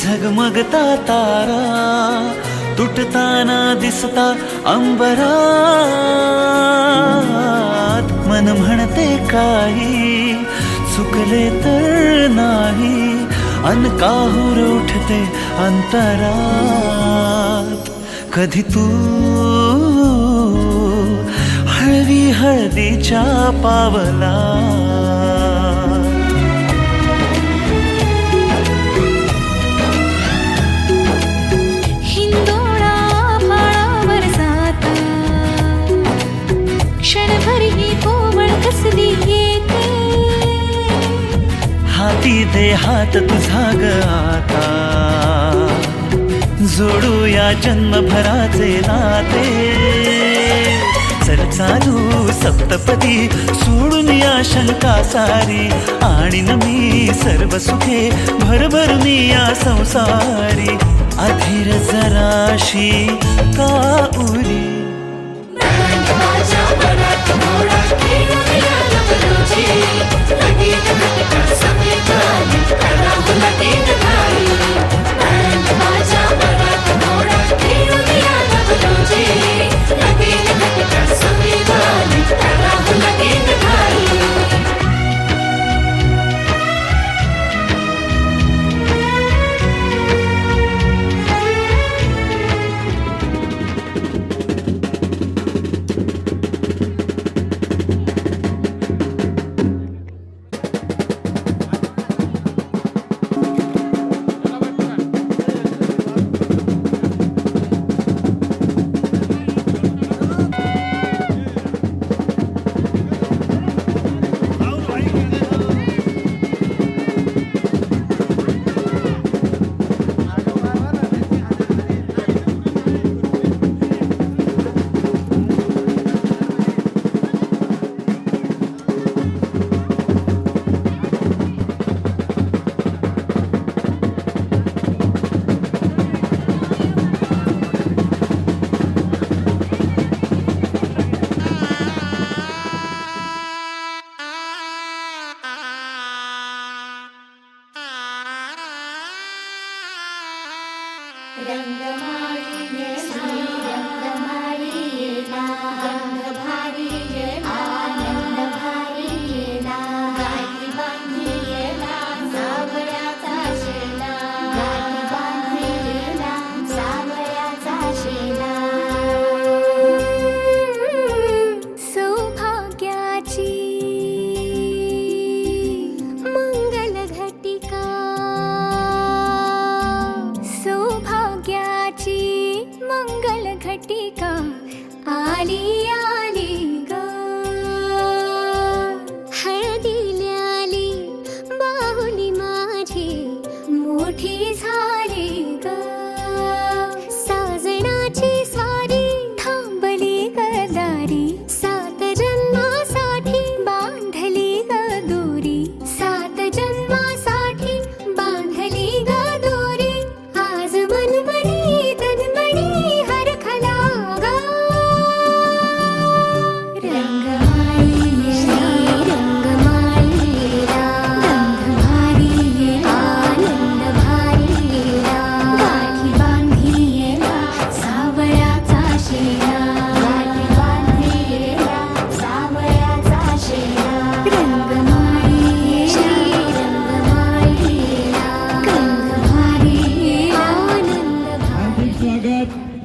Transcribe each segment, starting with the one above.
झगमगता तारा तुटताना दिसता अंबरात, मन म्हणते काही चुकले तर नाही, अन काहूर उठते अंतरात. कधी तू हळवी हळदीच्या पावला, हाती दे हात तुझा ग आता, जोडूया जन्मभराचे नाते. चल चालू सप्तपदी सोडून या शंका सारी, आणि मी सर्व सुखे भरभरून या संसारी. अधीर जराशी का उरी,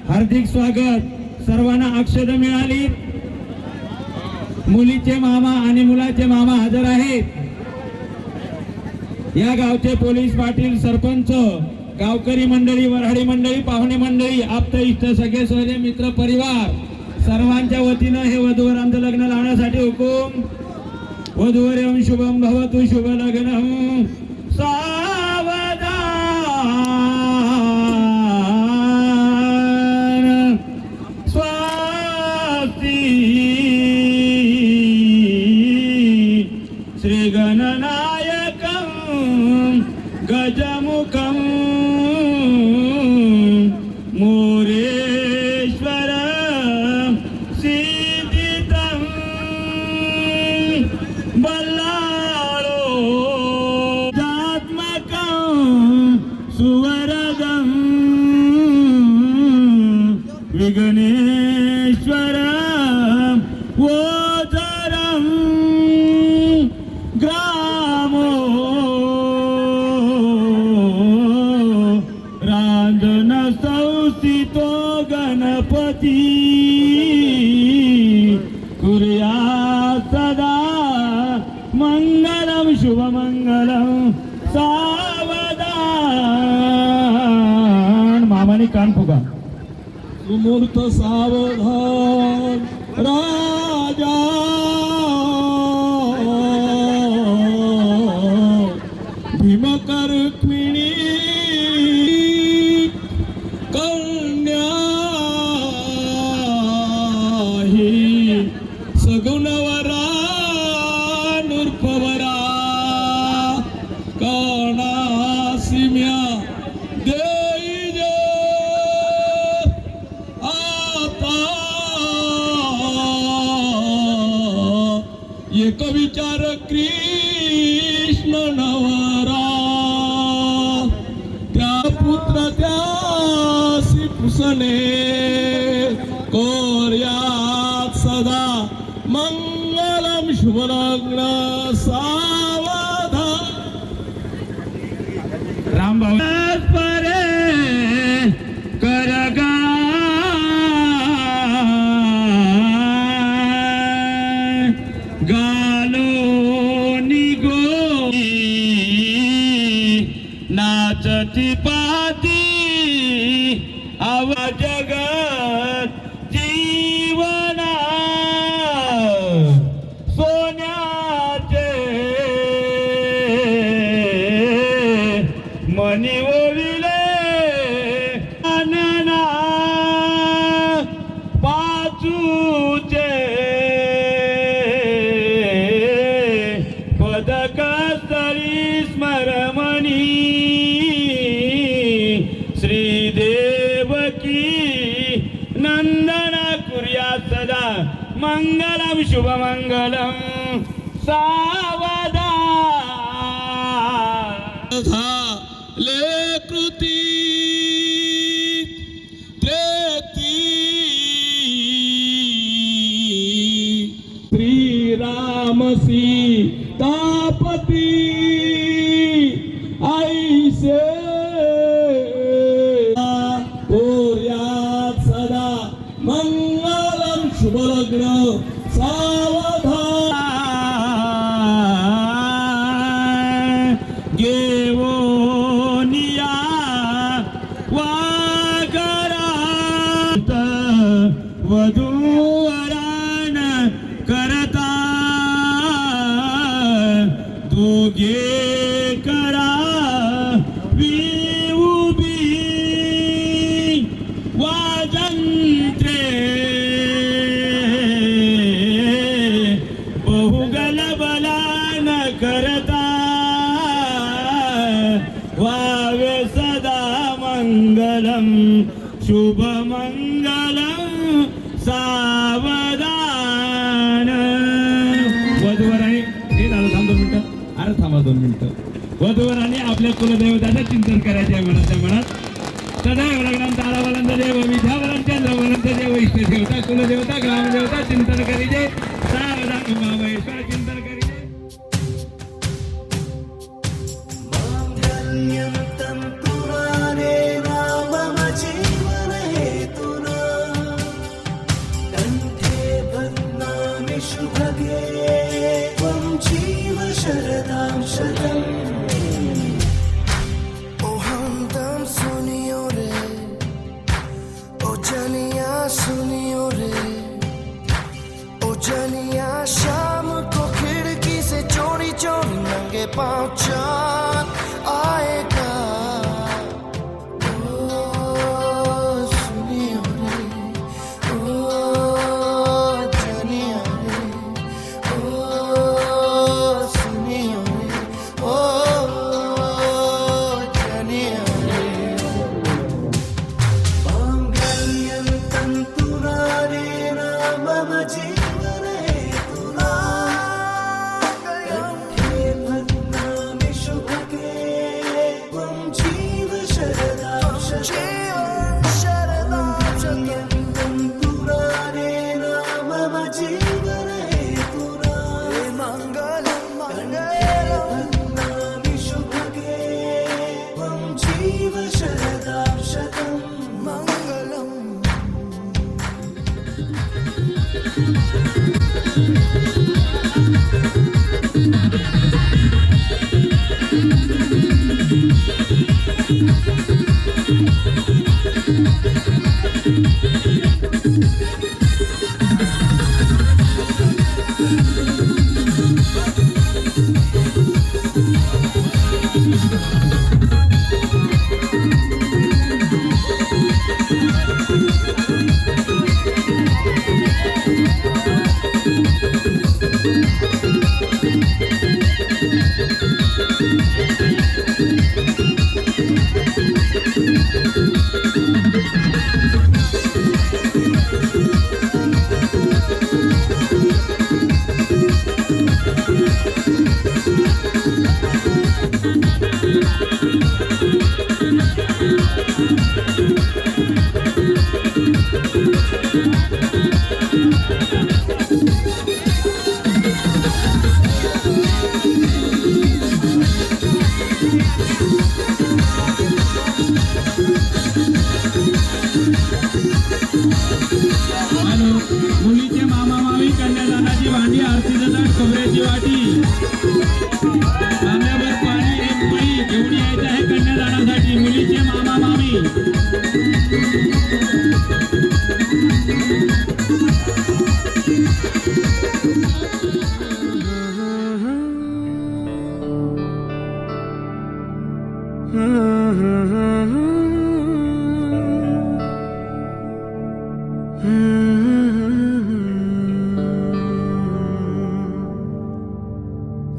हार्दिक स्वागत. सर्वांना अक्षता मिळाली. मुलीचे मामा आणि मुलाचे मामा हजर आहेत. या गावचे पोलीस पाटील, सरपंच, गावकरी मंडळी, वऱ्हाडी मंडळी, पाहुणे मंडळी, आप्त इष्ट, सगळे सोयरे, मित्र परिवार सर्वांच्या वतीनं हे वधूवरांचं लग्न लावण्यासाठी हुकूम. वधूवरेम शुभम भवतु शुभ लग्नम. श्री गणनायकं गजमुखं मोरेश्वर सिद्धितं बल्लाळो जात्मा सुवरदं विघ्नेश्वरं वोदरं ग्रामो रांजन संस्थितो गणपती कुर्या सदा मंगलम शुभमंगलम सावधान मामाने कान फुगा सुमूर्त सावधान राजा भीमकर रुक्मिणी कन्या ही सगुणवरा नृपवरा कानासिम्या देई जे आता एक विचार कृष्ण नवरा त्या पुत्र त्यासी पुसणे कोर्यात सदा मंगलम शुभलग्न सावधान रामभाऊ परे करगा गालो निगो नाचती पाती आव जगत जीवना सोन्याचे मनी ओविले आनना पाचूचे पदक तरी स्मरमणी श्रीदेवकी नंदना कुर्या सदा मंगलम शुभमंगलम सावधान झाले कृती त्रेती श्रीराम सीतापती ऐसे कोर्यात सदा मंगलम शुभलग्न सावधान गेवोनिया वागरा वधूवरान करता दोघे करा उभी वाजंत्रे बहुगल बलान करता वावे सदा मंगलम शुभमंगलम सावधान वधूवराने हे झालं थांब 2 मिनिटं अरे थांबा 2 मिनिटं वधूवराने आपल्या कुलदैवताचं चिंतन करायचे आहे मनाच्या मनात सदैव लग्नात तारावलंद देव विद्यावलंद चंद्रवलंद देव इष्टदेवता कुलदेवता ग्रामदेवता चिंतन करीजे सावधान उमामहेश्वर चिंतन करीजे मांगल्यं तंतुराने नाम जीवन हेतुना कंठे बध्नामि शुभगे त्वं जीव शरदां शतम् सुनियो रे ओ जीवन शरदां शतम् पुराणेन मम जीवन हेतुना मङ्गलं मङ्गलं भजामि शुभगे त्वं जीव शरदां शतम् मङ्गलम् मुलीचे मामा मामी कन्यादानाची भांडी आरतीचं ताट खोबऱ्याची वाटी तांब्याभर पाणी एक पळी घेऊन यायचं आहे कन्यादानासाठी मुलीचे मामा मामी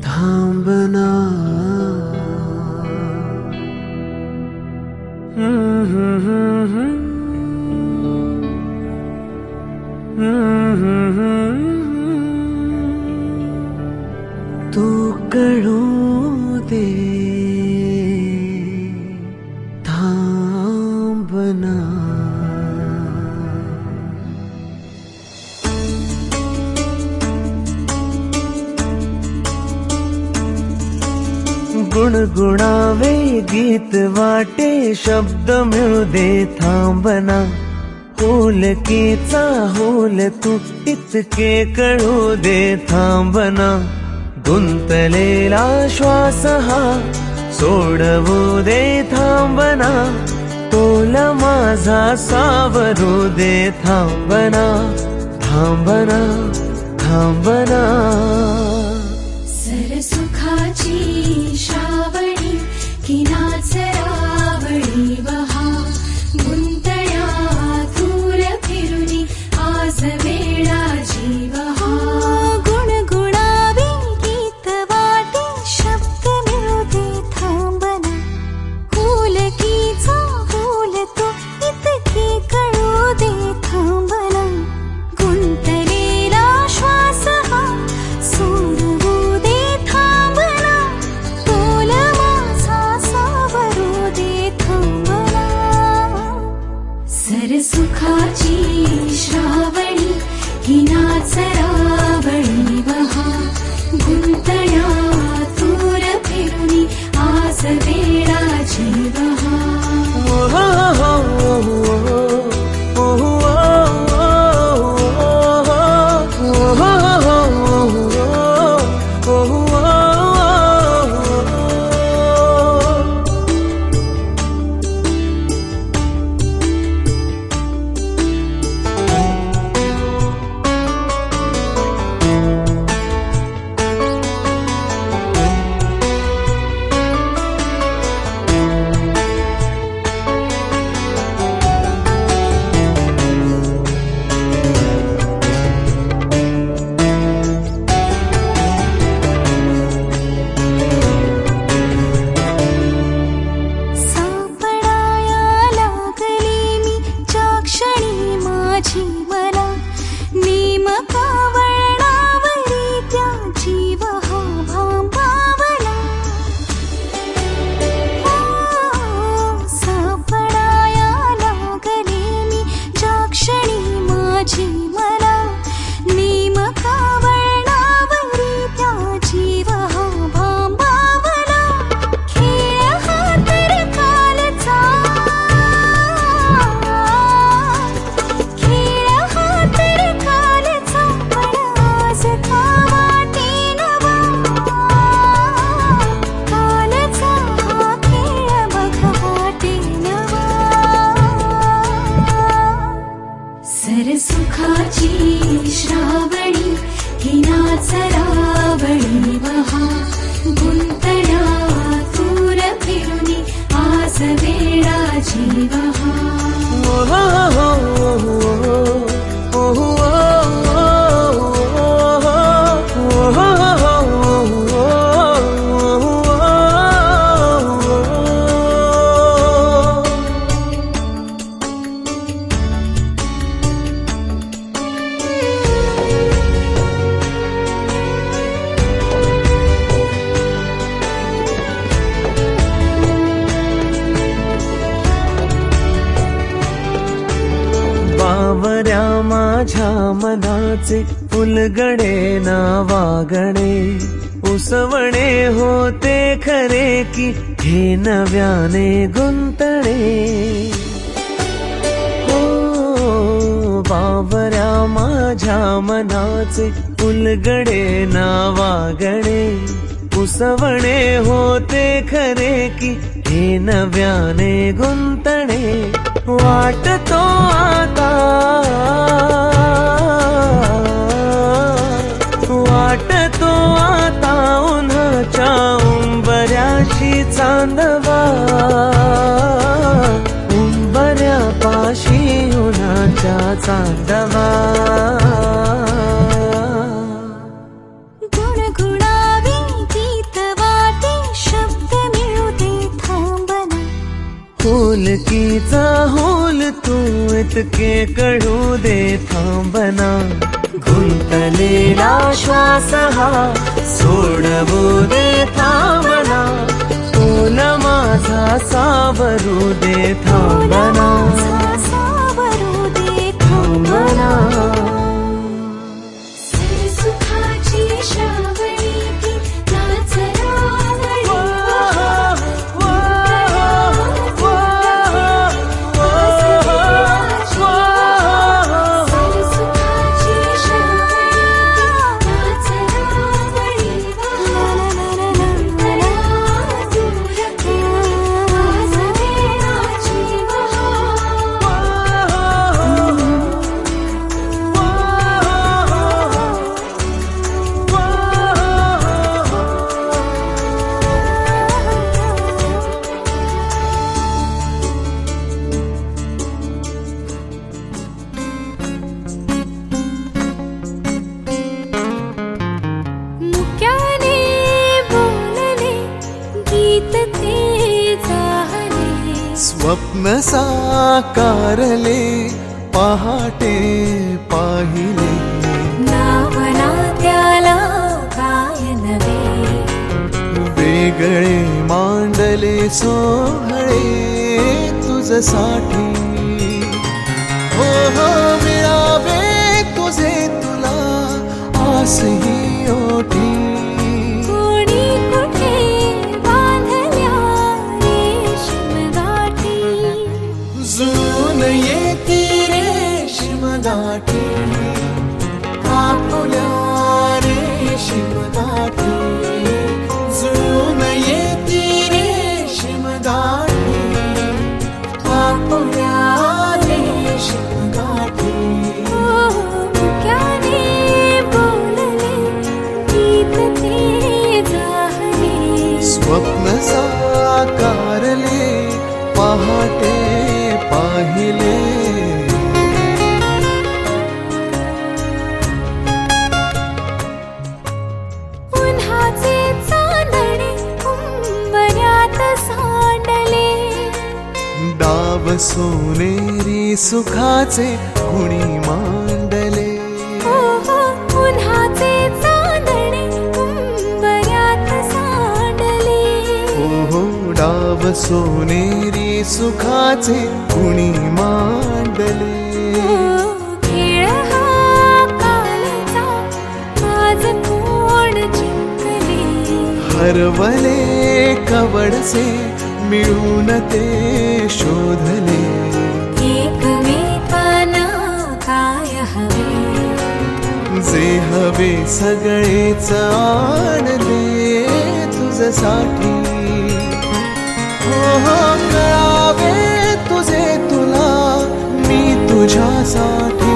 थांबना तू कळू दे थांबना गुणगुणावे गीत वाटे शब्द मिळू दे थांबना होलकीचा होल तू इतके कळू दे थांबना गुंतलेला श्वास हा सोडवू दे थांबना तोल माझा सावरू दे थांबना थांबना थांबना सरसुखाची श्रावणी की नाचरावळी बहा गुंतळ्या दूर फिरुनी आज वेळा जीवहा गुणगुणावे गीत वाटे शब्द मिळू दे थांबना होलकीचा होल तो इतके कळू दे थांबना गुंतलेला श्वास हा सोडवू दे थांबना तोल माझा सावरू दे थांबना सरसुखाची श्रावणी ही नाचरावळी बहा गुंतळ्या दूर फिरुनी आज वेळा जीवहा सुखाची श्रावणी ही नाच रावणी वहा गुंतल्या दूर फिरुनी आज वेळाची वहा बावऱ्या माझ्या मनाचे फुलगडे नावागणे उसवणे होते खरे की हे नव्याने गुंतणे हो बावऱ्या माझ्या मनाचे फुलगडे नावागणे उसवणे होते खरे की हे नव्याने गुंतणे वाटतो आता वाटतो आता उन्हाच्या उंबऱ्याशी चांदवा उंबऱ्यापाशी उन्हाच्या चांदवा गुणगुणावे गीत वाटे शब्द मिळू दे थांबना होलकीचा होल तू इतके कळू दे थांबना गुंतलेला श्वास हा सोडवू दे थांबना तोल माझा सावरू दे थांबना सावरू दे थांबना सुखाची श्रावणी ती नाच रावणी स्वप्न साकारले पहाटे पाहिले नावना त्याला काय नवे वेगळे मांडले सोहळे तुझसाठी हो हो मिळावे तुझे तुला आस ही ओठी कोणी कुठे बांधल्या रेशीम गाठी जून येती रेशीम गाठी आपुल्या रेशीम गाठी जून येती रेशीम गाठी आपुल्या रेशीम गाठी मुक्याने बोलले गीत ते जाहले स्वप्न साकारले पहाटे पाहिले उन्हाचे चांदणे उंबऱ्यात सांडले डाव सोनेरी सुखाचे कुणी मांडले हो हो उन्हाचे चांदणे उंबऱ्यात सांडले हो डाव सोनेरी सुखाचे कुणी मांडले खेळ हा कालचा आज कोण जिंकले हरवले कवडसे मिळून ते शोधले एकमेकांना काय हवे जे हवे सगळेच आणले तुझसाठी हो हो कळावे तुझे तुला मी तुझ्यासाठी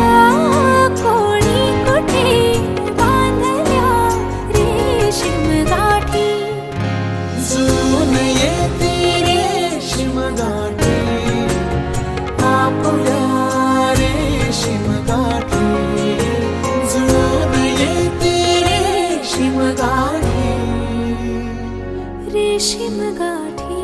कापूया रेशीम गाठी, जुळून येते रेशीम गाठी. रेशीम गाठी.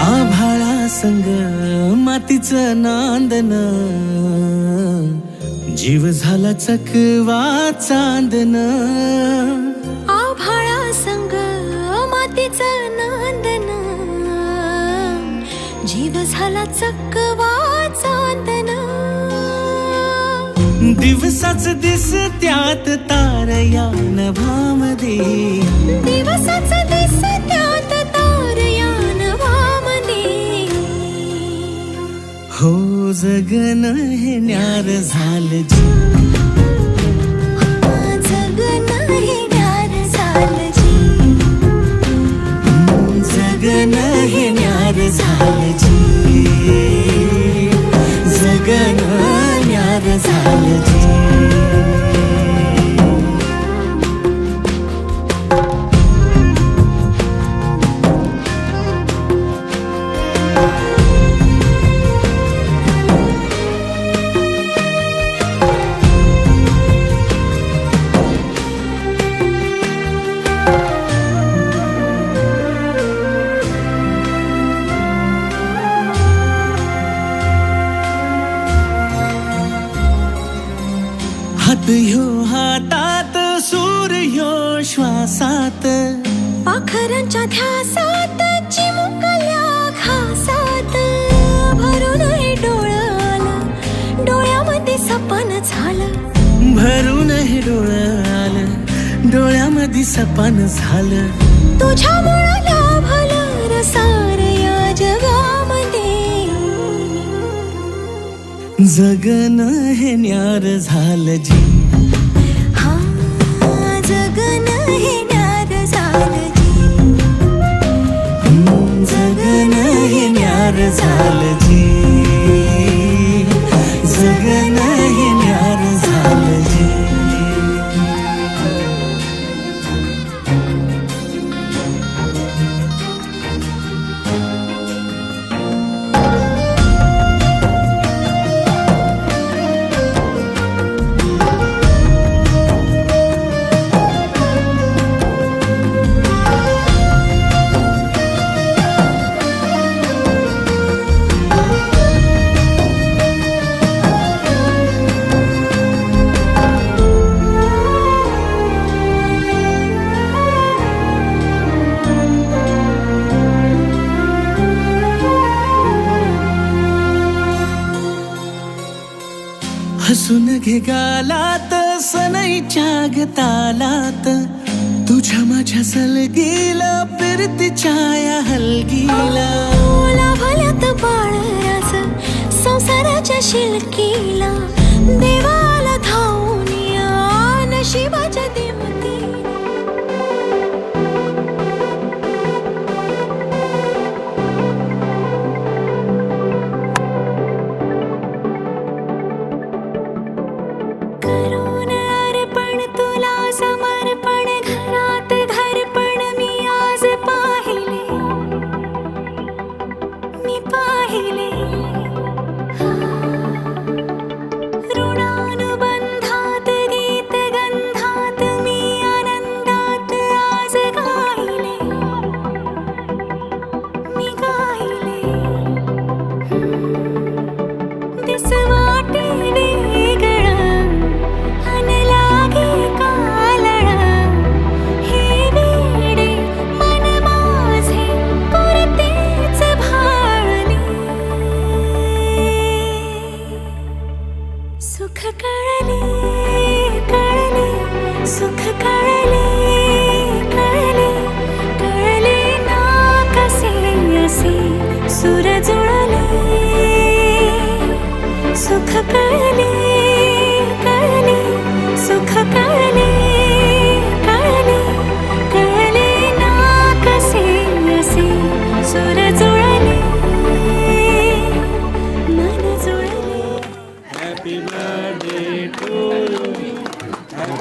आभाळा संग मातीचं नांदन, जीव झाला चकवा चांदन. आभाळा संग मातीचं नांदन, जीव झाला चकवा चांदन. दिवसाच दिसत्यात तारया नभामध्ये, दिवसाच दिसत्यात तारया नभामध्ये. हो जगन हे न्यार झालं जी, जगन हे न्यार झालं जी. जगन हे न्यार झालं जी, जगन न्यार झालं जी. हात ह्यो हातात, सूर ह्यो श्वासात, पाखरांच्या ध्यासात, चिमुकल्या घासात. भरून हे डोळं आलं, डोळ्यामध्ये सपन झालं. भरून हे डोळं आलं, डोळ्यामध्ये सपन झालं. तुझ्यामुळं लाभलं रसार या जगामध्ये. जगन हे न्यार झालं जी, हा जगन हे न्यार झालं जी. जगन हे न्यार झालं जी, जगन हे न्यार झालं जी. हसून घे गालात, सनईच्या गतालात, तुझ्या माझ्या सलगीला, फिरतीच्या या हलगीला. लाभल्यात बाळरास संसाराच्या शिलकीला. देवाला धावून या नशिबाच्या देवती. करून अर्पण तुला समर्पण, घरात घरपण मी आज पाहिले. मी पाहिले ऋणानुबंधाने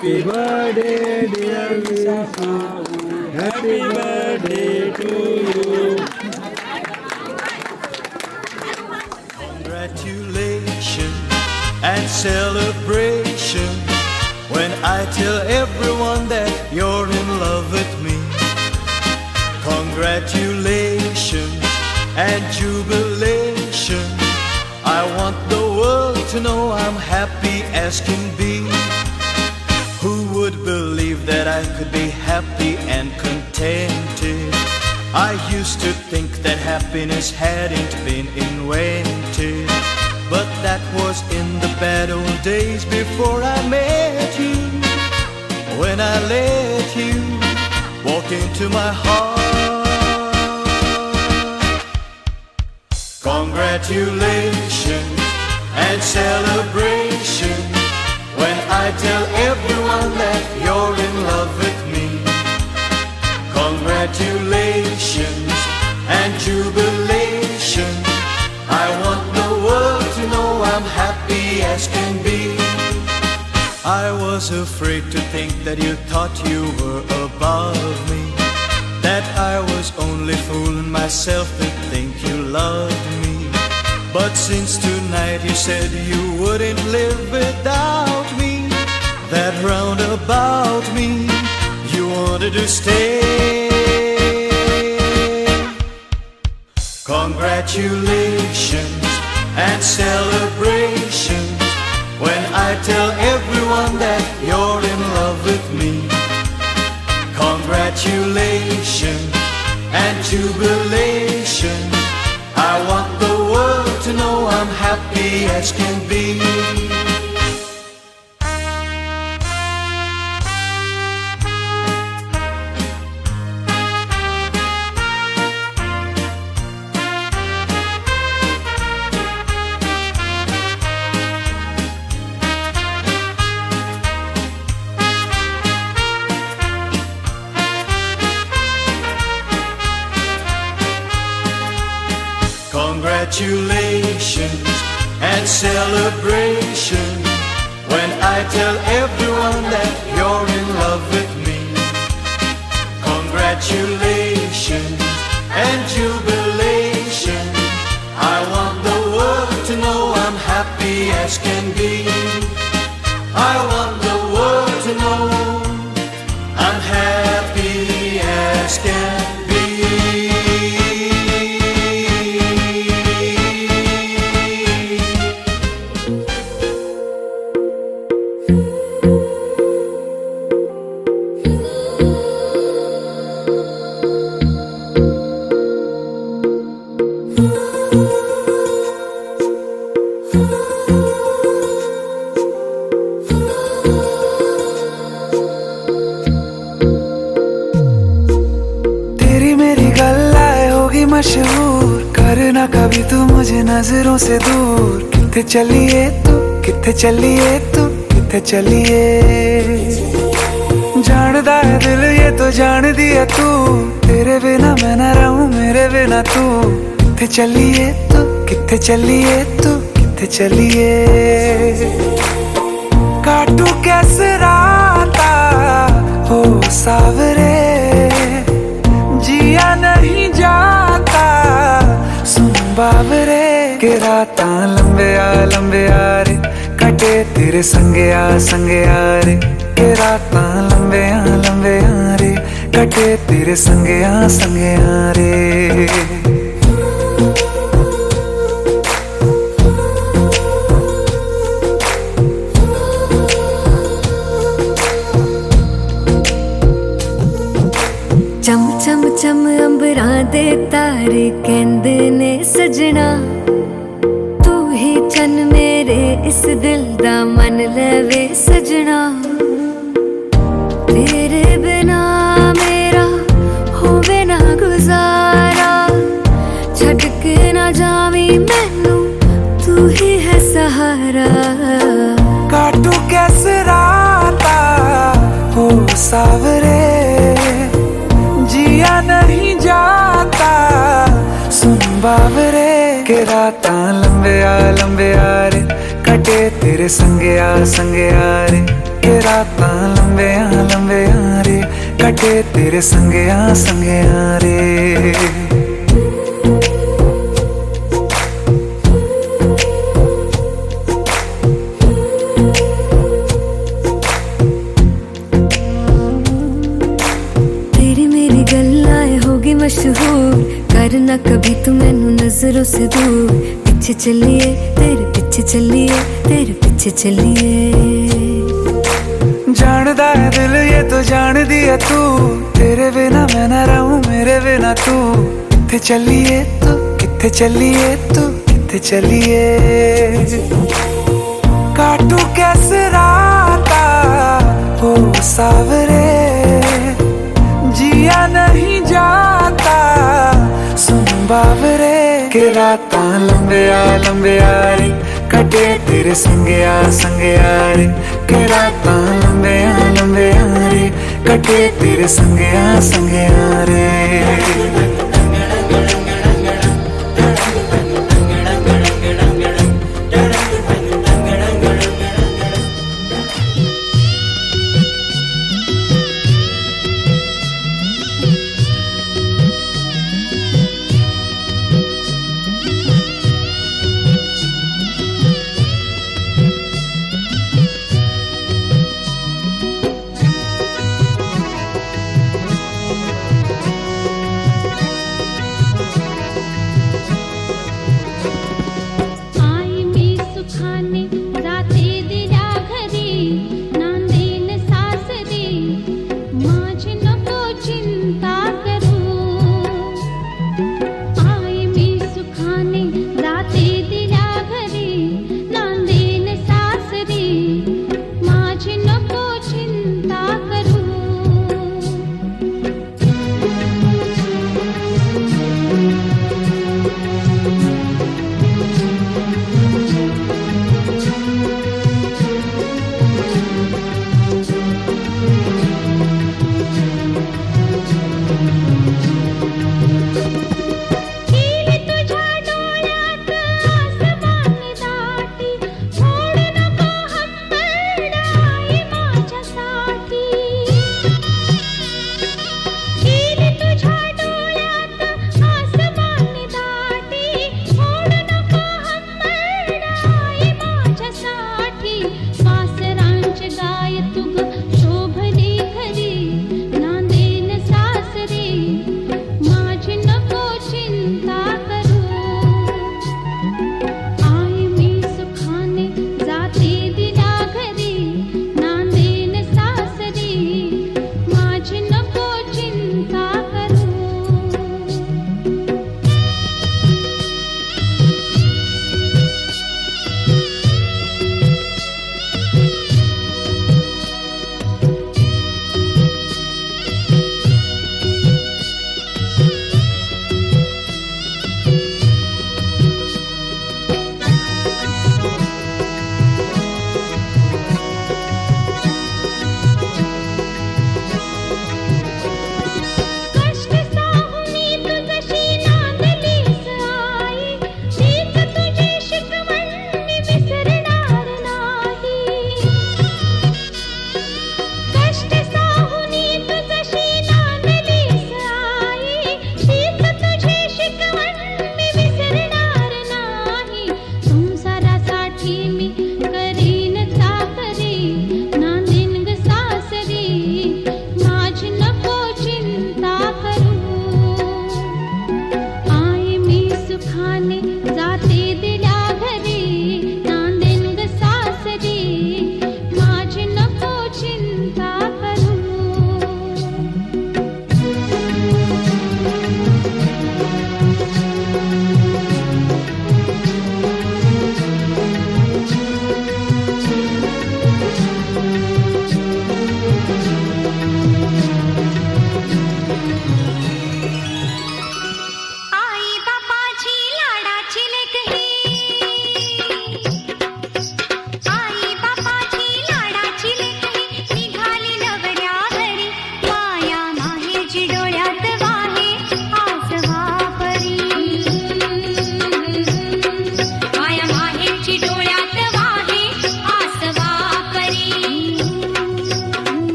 Happy birthday dear Vishu, happy birthday to you. Congratulations and celebration when I tell everyone that you're in love with me. Congratulations and jubilation. I want the world to know I'm happy as can be. Who would believe that I could be happy and contented? I used to think that happiness hadn't been invented, but that was in the bad old days before I met you. When I let you walk into my heart. Congratulations and celebration when I tell everyone that you're in love with me. Congratulations and jubilation. I want the world to know I'm happy as can be. I was afraid to think that you thought you were above me, that I was only fooling myself to think you loved me. But since tonight you said you wouldn't live without me, that round about me you wanted to stay. Congratulations and celebrations when I tell everyone that you're in love with me. Congratulations and jubilation. I want the world to know I'm happy as can be. Congratulations and celebration when I tell everyone that you're in love with me. Congratulations and jubilation. I want the world to know I'm happy as can be. I want the world to know I'm happy as can be. मशहूर करना कभी तू मुझे नजरों से दूर। किथे चलिए तू, किथे चलिए तू, किथे चलिए। जानदा है दिल ये तो जान दिया तू, तेरे बिना मैं ना रहूं मेरे बिना तू। किथे चलिए तू, किथे चलिए तू, किथे चलिए। काटू कैसे राता हो सावरे, जिया नहीं जाता सुन बाबरे। के रातां लंबे आ रे, कटे तेरे संगे आ रे। के रातां लंबे आ रे, कटे तेरे संगे आ रे। चम चम चम अंबरां दे तारे कहंदे ने सजना, तू ही चन मेरे इस दिल दा मन लवे सजना। तेरे बिना मेरा होवे ना गुजारा, छड़ के ना जावी मैनू तू ही है सहारा। काटू कैसे राता हो सावरे, जिया नहीं जाता सुन बाबरे। के रातां लंबे आ रे, कटे तेरे संगे आ रे। के रातां लंबियां लंबियां रे कटे तेरे संगिया संगिया रे। तेरी मेरी गल्लाएं होगी मशहूर, करना कभी तू मैनू नजरों से दूर। पीछे चलिए तेरे पीछे चलिए तेरे पीछे चलिए। जानदा है दिल ये तो जान दिया तू, तेरे बिना मैं ना रहूं मेरे बिना तू। किथे चलिए तू किथे चलिए तू किथे चलिए। काटू कैसे राता हो सावरे, जिया नहीं जाता सुन बावरे। के रातां लंबिया लंबिया रे कटे तेरे संगिया संगिया रे। के रातां लंबिया लंबिया रे कटे तेरे संगिया संगिया रे।